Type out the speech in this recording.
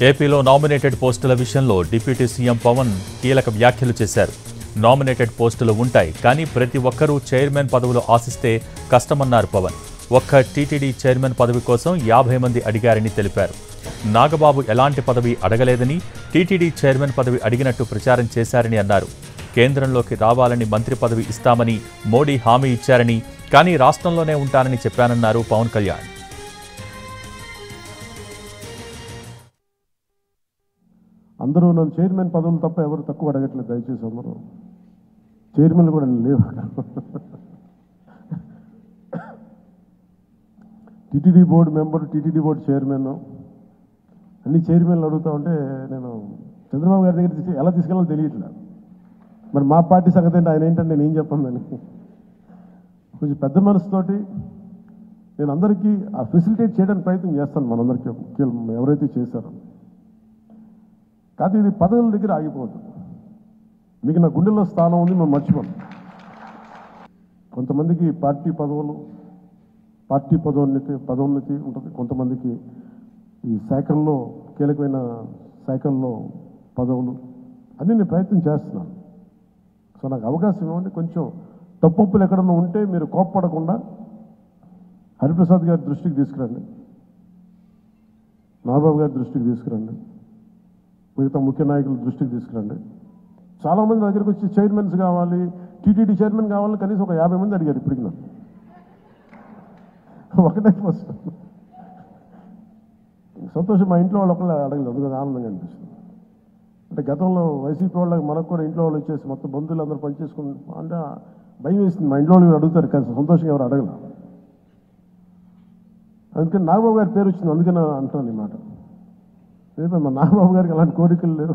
ఏపీలో నామినేటెడ్ పోస్టుల విషయంలో డిప్యూటీ సీఎం పవన్ కీలక వ్యాఖ్యలు చేశారు. నామినేటెడ్ పోస్టులు ఉంటాయి, కానీ ప్రతి ఒక్కరూ చైర్మన్ పదవులు ఆశిస్తే కష్టమన్నారు పవన్. ఒక్క టీటీడీ చైర్మన్ పదవి కోసం 50 మంది అడిగారని తెలిపారు. నాగబాబు ఎలాంటి పదవి అడగలేదని, టీటీడీ చైర్మన్ పదవి అడిగినట్టు ప్రచారం చేశారని అన్నారు. కేంద్రంలోకి రావాలని మంత్రి పదవి ఇస్తామని మోడీ హామీ ఇచ్చారని, కానీ రాష్ట్రంలోనే ఉంటానని చెప్పానన్నారు పవన్ కళ్యాణ్. అందరూ నన్ను చైర్మన్ పదవులు తప్ప ఎవరు తక్కువ అడగట్లేదు. దయచేసి అందరూ చైర్మన్లు కూడా లేవు. TTD board member, TTD board chairman, అన్ని చైర్మన్లు అడుగుతా ఉంటే నేను చంద్రబాబు గారి దగ్గర ఎలా తీసుకెళ్ళాలో తెలియట్లేదు. మరి మా పార్టీ సంగతి ఏంటి, ఆయన ఏంటంటే నేను ఏం చెప్పందని కొంచెం పెద్ద మనసుతోటి నేను అందరికీ ఆ ఫెసిలిటేట్ చేయడానికి ప్రయత్నం చేస్తాను. మనందరికీ ఎవరైతే చేశారో. కాదు, ఇది పదవుల దగ్గర ఆగిపోతుంది. మీకు నా గుండెల్లో స్థానం ఉంది, మేము మర్చిపోను. కొంతమందికి పార్టీ పదోన్నతి ఉంటుంది. కొంతమందికి ఈ శాఖల్లో కీలకమైన శాఖల్లో పదవులు అన్నీ నేను ప్రయత్నం చేస్తున్నాను. సో నాకు అవకాశం ఇవ్వండి. కొంచెం తప్పులు ఎక్కడన్నా ఉంటే మీరు కోప్పడకుండా హరిప్రసాద్ గారి దృష్టికి తీసుకురండి, నాగబాబు గారి దృష్టికి తీసుకురండి, మిగతా ముఖ్య నాయకుల దృష్టికి తీసుకురండి. చాలామంది నా దగ్గరికి వచ్చి చైర్మన్స్ కావాలి, టీటీడీ చైర్మన్ కావాలని కనీసం ఒక 50 మంది అడిగారు ఇప్పటికి. నాకు ఒకటే ఫస్ట్ సంతోషం. మా ఇంట్లో వాళ్ళు ఒకళ్ళు అడగలేదు, అందుకని ఆనందంగా అనిపిస్తుంది. అంటే గతంలో వైసీపీ వాళ్ళకి మనకు కూడా ఇంట్లో వాళ్ళు వచ్చేసి మొత్తం బంధువులు అందరూ పనిచేసుకుని అంటే భయం వేసింది. మా ఇంట్లో వాళ్ళు అడుగుతారు కానీ సంతోషంగా ఎవరు అడగల. అందుకని నాగబాబు గారి పేరు వచ్చింది, అందుకని అంటున్నాను ఈ మాట. మా నాగబాబు గారికి అలాంటి కోరికలు లేవు.